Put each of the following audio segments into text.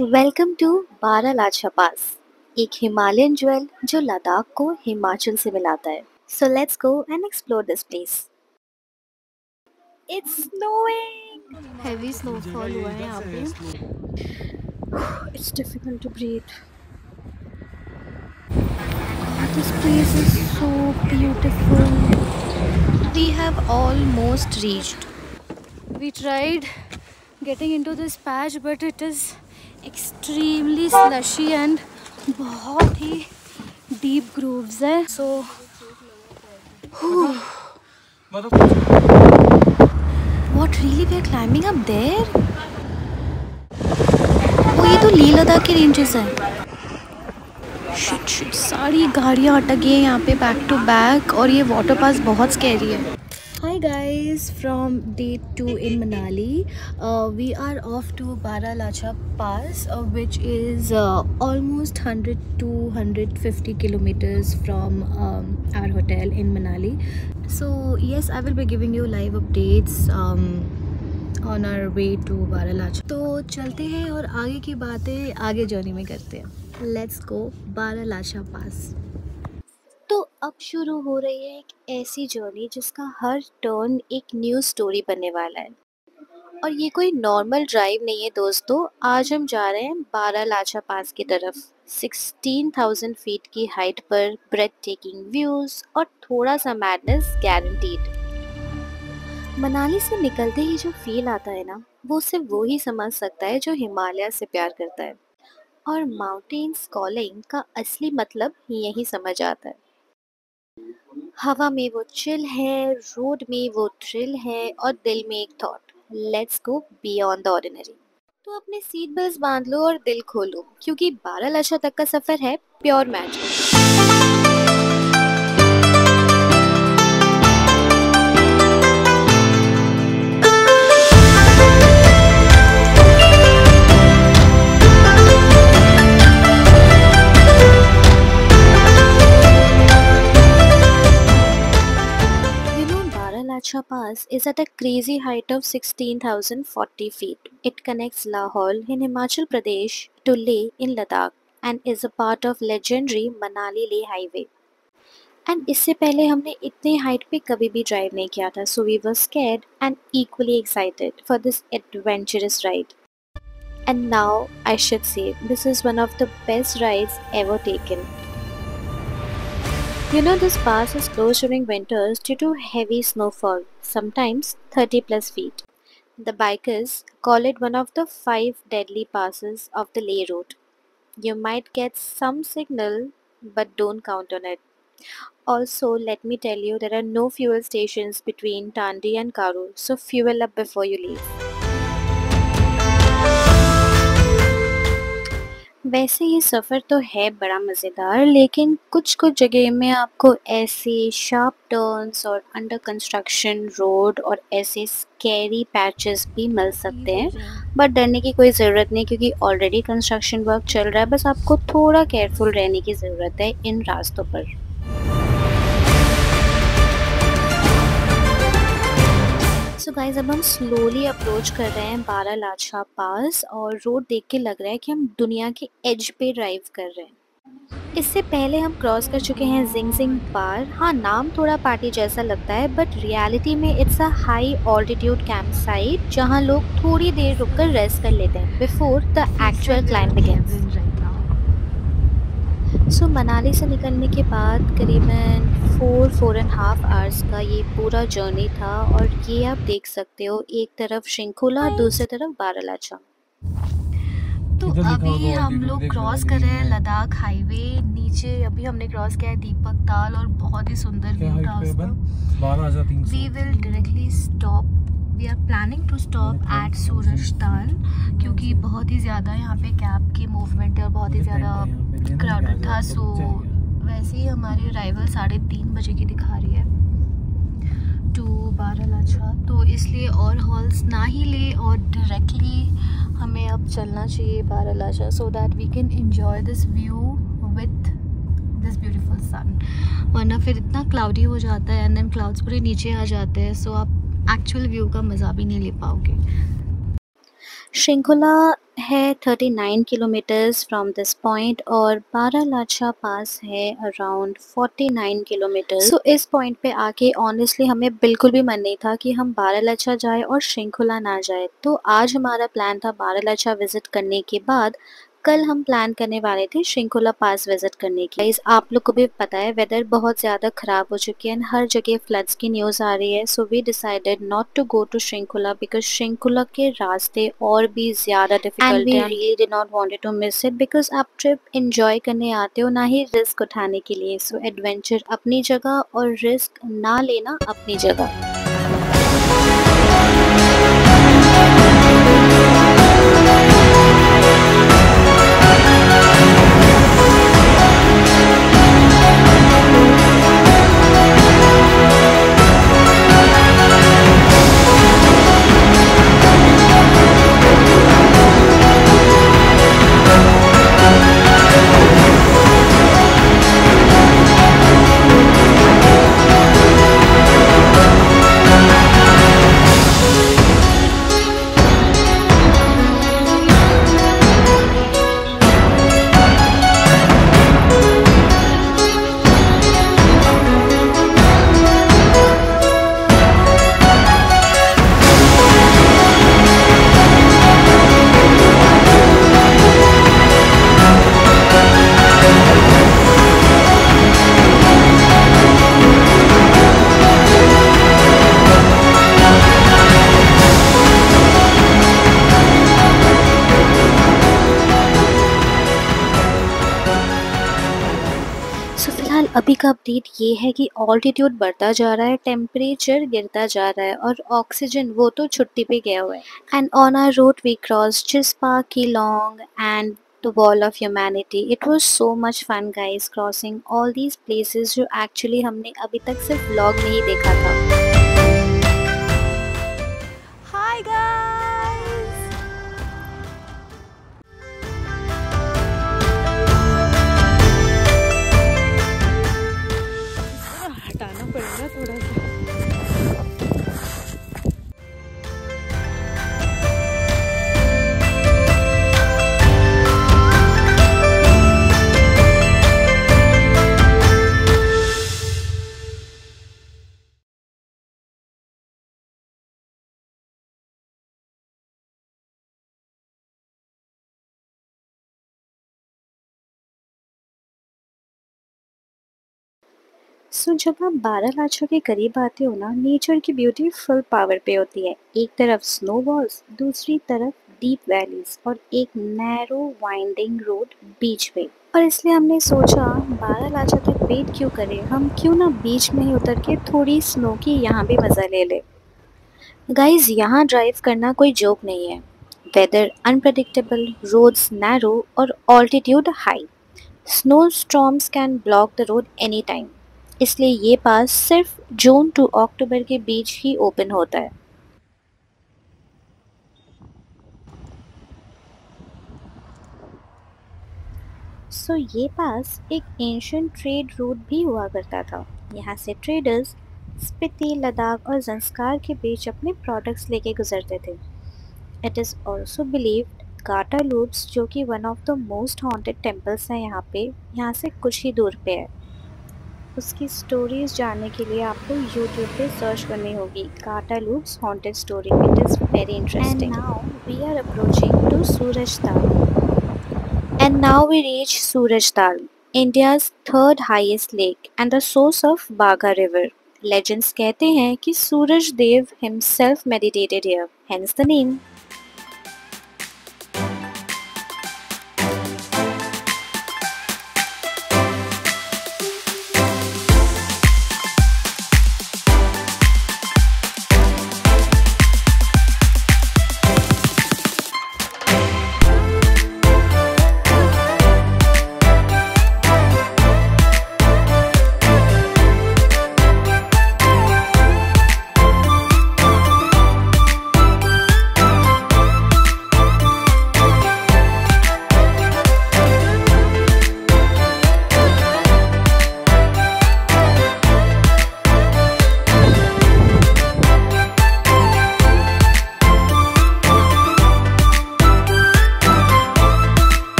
Welcome to Baralacha पास, एक Himalayan jewel जो लद्दाख को हिमाचल से मिलाता है। So let's go and explore this place. It's snowing. Heavy snowfall हुआ है यहाँ पे। It's difficult to breathe. This place is so beautiful. We have almost reached. We tried getting into this patch but it is extremely slushy and बहुत ही deep grooves है. So what really we are climbing up there? वो ये तो लेह लद्दाख के ranges हैं. Shit सारी गाड़ियाँ अटक गई हैं यहाँ पे बैक टू बैक और ये वाटर पास बहुत स्कैरी है. Hi guys, from day 2 in Manali, we are off to Baralacha Pass, which is almost 100 to 150 kilometers from our hotel in Manali. So yes, I will be giving you live updates on our way to Baralacha. तो चलते हैं और आगे की बातें आगे journey में करते हैं. Let's go Baralacha Pass. तो अब शुरू हो रही है एक ऐसी जर्नी जिसका हर टर्न एक न्यू स्टोरी बनने वाला है। और ये कोई नॉर्मल ड्राइव नहीं है दोस्तों। आज हम जा रहे हैं बारालाचा पास की तरफ। 16,000 फीट की हाइट पर ब्रेथ टेकिंग व्यूज और थोड़ा सा मैडनेस गारंटीड। मनाली से निकलते ही जो फील आता है ना, वो सिर्फ वो ही समझ सकता है जो हिमालय से प्यार करता है। और माउंटेन्स कॉलिंग का असली मतलब यही समझ आता है। हवा में वो चिल है, रोड में वो थ्रिल है और दिल में एक thought, let's go beyond the ordinary. तो अपने सीट बेल्ट बांध लो और दिल खोलो, क्योंकि बारालाचा तक का सफर है pure magic. Bacha Pass is at a crazy height of 16,040 feet. It connects Lahaul in Himachal Pradesh to Leh in Ladakh and is a part of legendary Manali-Leh highway. And इससे पहले हमने इतने हाइट पे कभी भी drive नहीं किया था, so we were scared and equally excited for this adventurous ride. And now I should say this is one of the best rides ever taken. You know, this pass is closed during winters due to heavy snowfall, sometimes 30 plus feet. The bikers call it one of the 5 deadly passes of the Leh route. You might get some signal, but don't count on it. Also, let me tell you, there are no fuel stations between Tandi and Karur, so fuel up before you leave. वैसे ये सफ़र तो है बड़ा मज़ेदार, लेकिन कुछ जगह में आपको ऐसे शार्प टर्न्स और अंडर कंस्ट्रक्शन रोड और ऐसे स्कैरी पैचेस भी मिल सकते हैं। बट डरने की कोई ज़रूरत नहीं, क्योंकि ऑलरेडी कंस्ट्रक्शन वर्क चल रहा है। बस आपको थोड़ा केयरफुल रहने की ज़रूरत है इन रास्तों पर। सो गाइस, अब हम स्लोली अप्रोच कर रहे हैं बारालाचा पास और रोड देख के लग रहा है कि हम दुनिया के एज पे ड्राइव कर रहे हैं। इससे पहले हम क्रॉस कर चुके हैं जिंगजिंग पार। हाँ, नाम थोड़ा पार्टी जैसा लगता है, बट रियलिटी में it's a high altitude camp site जहाँ लोग थोड़ी देर रुककर रेस्ट कर लेते हैं before the actual climb begins. So Manali से निकलने के बाद करीबन 4.5 आवर्स का ये पूरा जर्नी था। और ये आप देख सकते हो, एक तरफ शृंखला, दूसरी तरफ बारालाचा। तो अभी हम लोग क्रॉस कर रहे हैं लद्दाख हाईवे। नीचे अभी हमने क्रॉस किया है दीपक ताल और बहुत ही सुंदर व्यू था उसका। We will directly stop, we are planning to stop at Suraj Tal, क्योंकि बहुत ही ज़्यादा यहाँ पे कैब की मूवमेंट है और बहुत ही ज़्यादा क्राउडेड था। सो वैसे ही हमारी अराइवल 3:30 बजे की दिखा रही है टू बारालाचा, तो इसलिए और हॉल्स ना ही ले और डायरेक्टली हमें अब चलना चाहिए Baralacha, so that we can enjoy this view with this beautiful sun. वरना फिर इतना क्लाउडी हो जाता है एंड देन क्लाउड्स पूरे नीचे आ जाते हैं, सो आप एक्चुअल व्यू का मज़ा भी नहीं ले पाओगे। शृंखला है 39 किलोमीटर्स फ्रॉम दिस पॉइंट और बारालाचा पास है अराउंड 49 किलोमीटर्स। सो इस पॉइंट पे आके ऑनेस्टली हमें बिल्कुल भी मन नहीं था कि हम बारालाचा जाए और शृंखला ना जाए। तो आज हमारा प्लान था बारालाचा विजिट करने के बाद कल हम प्लान करने वाले थे शृंखला पास विजिट करने की। गाइस आप लोग को भी पता है वेदर बहुत ज़्यादा ख़राब हो चुकी है, हर जगह फ्लड्स की न्यूज़ आ रही है। So we decided not to go to Shrinkhala because Shrinkhala के रास्ते और भी ज़्यादा डिफिकल्ट हैं। And we really did not wanted to miss it because आप ट्रिप एंजॉय करने आते हो, ना ही रिस्क उठाने के लिए। सो एडवेंचर अपनी जगह और रिस्क ना लेना अपनी जगह। अभी का अपडेट ये है कि ऑल्टीट्यूड बढ़ता जा रहा है, टेम्परेचर गिरता जा रहा है और ऑक्सीजन वो तो छुट्टी पे गया हुआ है। And on our route we cross Chispa, Keylong and the wall of humanity. It was so much fun guys crossing all these places जो एक्चुअली हमने अभी तक सिर्फ व्लॉग में ही देखा था। हाय गाइस, हटाना पड़ेगा थोड़ा सा। सो जब आप बारालाचा के करीब आते हो ना, नेचर की ब्यूटी फुल पावर पे होती है। एक तरफ स्नो वॉल्स, दूसरी तरफ डीप वैलीज और एक नैरो वाइंडिंग रोड बीच पे। और इसलिए हमने सोचा बारालाचा तक वेट क्यों करें, हम क्यों ना बीच में ही उतर के थोड़ी स्नो की यहाँ भी मज़ा ले ले। गाइज यहाँ ड्राइव करना कोई जोक नहीं है। वेदर अनप्रडिक्टेबल, रोड्स नैरो और altitude high. Snow storms can block the road any time, इसलिए ये पास सिर्फ जून टू अक्टूबर के बीच ही ओपन होता है। सो ये पास एक एंशिएंट ट्रेड रूट भी हुआ करता था। यहाँ से ट्रेडर्स स्पीति, लद्दाख और ज़ंस्कार के बीच अपने प्रोडक्ट्स लेके गुजरते थे। It is also believed Gata loops, जो कि one of the most haunted temples हैं यहाँ पे, यहाँ से कुछ ही दूर पे है। उसकी स्टोरीज जानने के लिए आपको यूट्यूब पे सर्च करनी होगी, Gata loops haunted story. It is very interesting. And now we are approaching to Surajtal. And now we reach Surajtal, India's third highest lake and the source of Bagha River. Legends कहते हैं कि Suraj Dev himself meditated here, hence the name.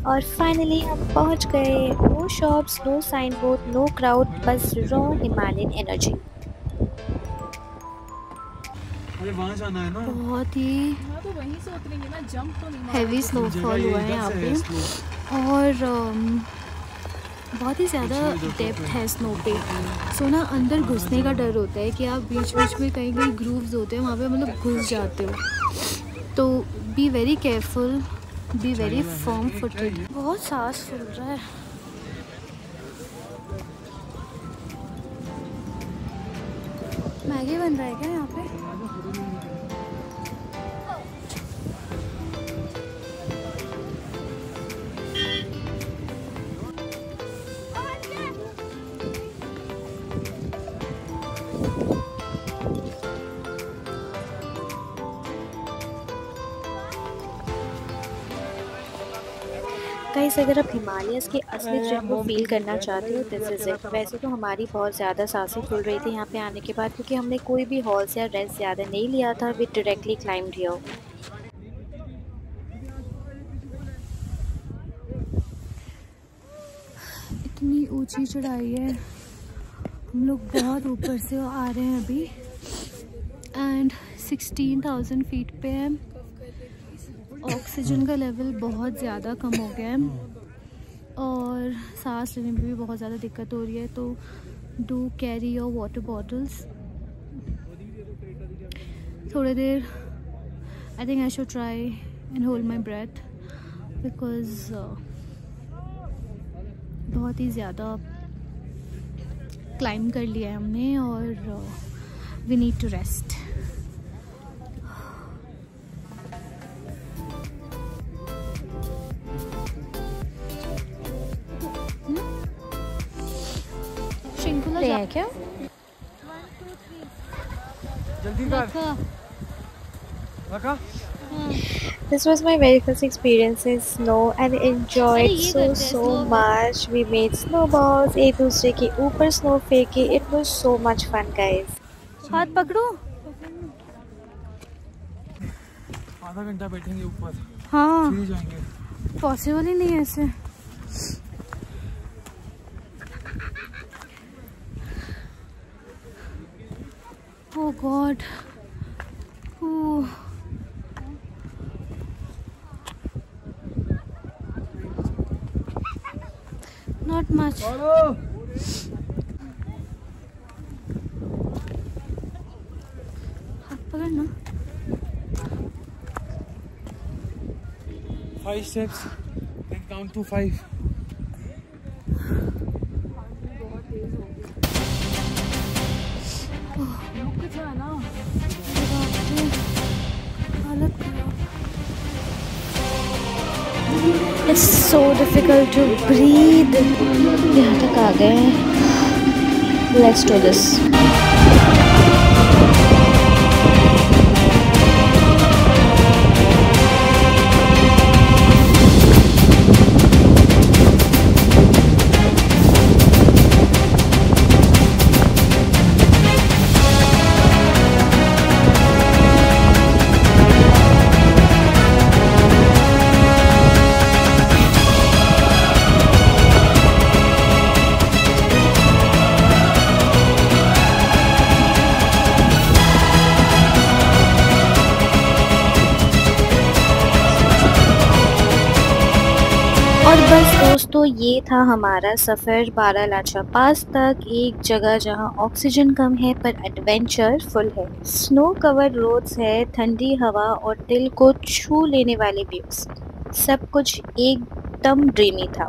और finally हम पहुंच गए। No shops, no sign board, no crowd, बस raw Himalayan energy. वहाँ जाना है ना। बहुत ही तो वहीं से उतरेंगे ना, जंप तो नहीं। हैवी स्नोफॉल हुआ है यहाँ पे और बहुत ही ज़्यादा डेप्थ है स्नो पे। सो ना अंदर घुसने का डर होता है कि आप बीच बीच में कहीं कहीं ग्रूव्स होते हैं वहाँ पे मतलब घुस जाते हो, तो be very careful, be very firm footed. बहुत सांस फूल रहा है। मैगी बन रहा है क्या यहाँ पे? गाइस, अगर आप हिमालयस के असली ट्रिप को फील करना चाहते हो, दिस इज़ इट। वैसे तो हमारी बहुत ज़्यादा सांसें फूल रही थी यहाँ पे आने के बाद, क्योंकि हमने कोई भी हॉल्स या रेस्ट ज़्यादा नहीं लिया था। We directly climbed here. इतनी ऊंची चढ़ाई है, हम लोग बहुत ऊपर से आ रहे हैं अभी एंड 16,000 फीट पे है। ऑक्सीजन का लेवल बहुत ज़्यादा कम हो गया है और सांस लेने में भी बहुत ज़्यादा दिक्कत हो रही है, तो do carry your water bottles. थोड़ी देर I think I should try and hold my breath because बहुत ही ज़्यादा क्लाइंब कर लिया है हमने और वी नीड टू रेस्ट। है क्या? This was my very first experience in snow and enjoyed so much. We made snowballs, एक दूसरे के ऊपर स्नो फेंके। It was so much fun, guys. हाथ पकड़ो। आधा घंटा बैठेंगे ऊपर। हाँ, फिर जाएंगे। पॉसिबल ही नहीं है ऐसे। Oh God. Ooh. Not much. हाथ पकड़ना। 5 steps. Then count to 5. It's so difficult to breathe. यहाँ तक आ गए हैं। Let's do this. और बस दोस्तों, ये था हमारा सफ़र बारालाचा पास तक। एक जगह जहां ऑक्सीजन कम है पर एडवेंचर फुल है। स्नो कवर्ड रोड्स है, ठंडी हवा और दिल को छू लेने वाले व्यूज़। सब कुछ एकदम ड्रीमी था।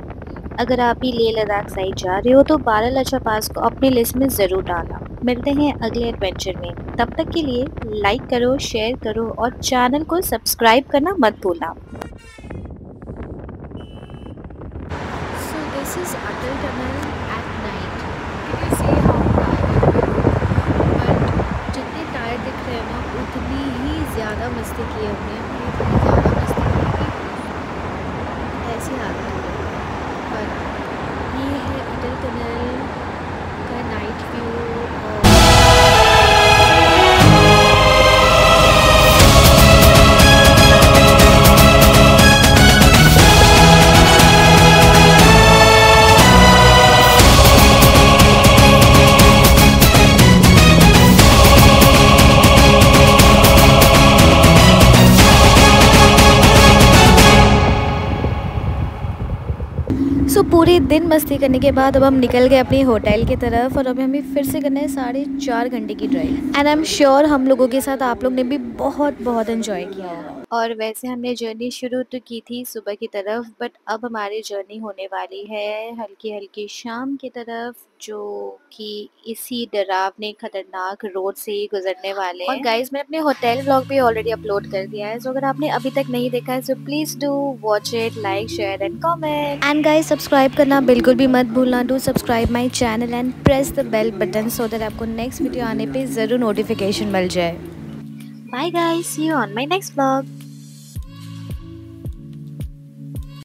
अगर आप भी लेह लद्दाख साइड जा रहे हो तो बारालाचा पास को अपने लिस्ट में ज़रूर डालना। मिलते हैं अगले एडवेंचर में। तब तक के लिए लाइक करो, शेयर करो और चैनल को सब्सक्राइब करना मत भूलना। This is Atal Tunnel at night. You can see how tired, but जितने टायर दिख रहे हैं ना, उतनी ही ज़्यादा मस्ती की हमने। उतनी ज़्यादा मस्ती की, ऐसी हालत हो गई। पर ये है अटल टनल का नाइट व्यू। सो पूरे दिन मस्ती करने के बाद अब हम निकल गए अपने होटल की तरफ और अभी हमें फिर से करना है 4.5 घंटे की drive. And I am sure हम लोगों के साथ आप लोग ने भी बहुत एंजॉय किया होगा। और वैसे हमने जर्नी शुरू तो की थी सुबह की तरफ, बट अब हमारी जर्नी होने वाली है हल्की हल्की शाम की तरफ, जो कि इसी डरावने खतरनाक रोड से ही गुजरने वाले हैं। और गाइज मैंने अपने होटल व्लॉग भी ऑलरेडी अपलोड कर दिया है, सो अगर आपने अभी तक नहीं देखा है so please do watch it, like share and comment. And guys subscribe करना बिल्कुल भी मत भूलना। Do subscribe my channel and press the bell button so that आपको नेक्स्ट वीडियो आने पे जरूर नोटिफिकेशन मिल जाए। Bye guys, see you on my next vlog.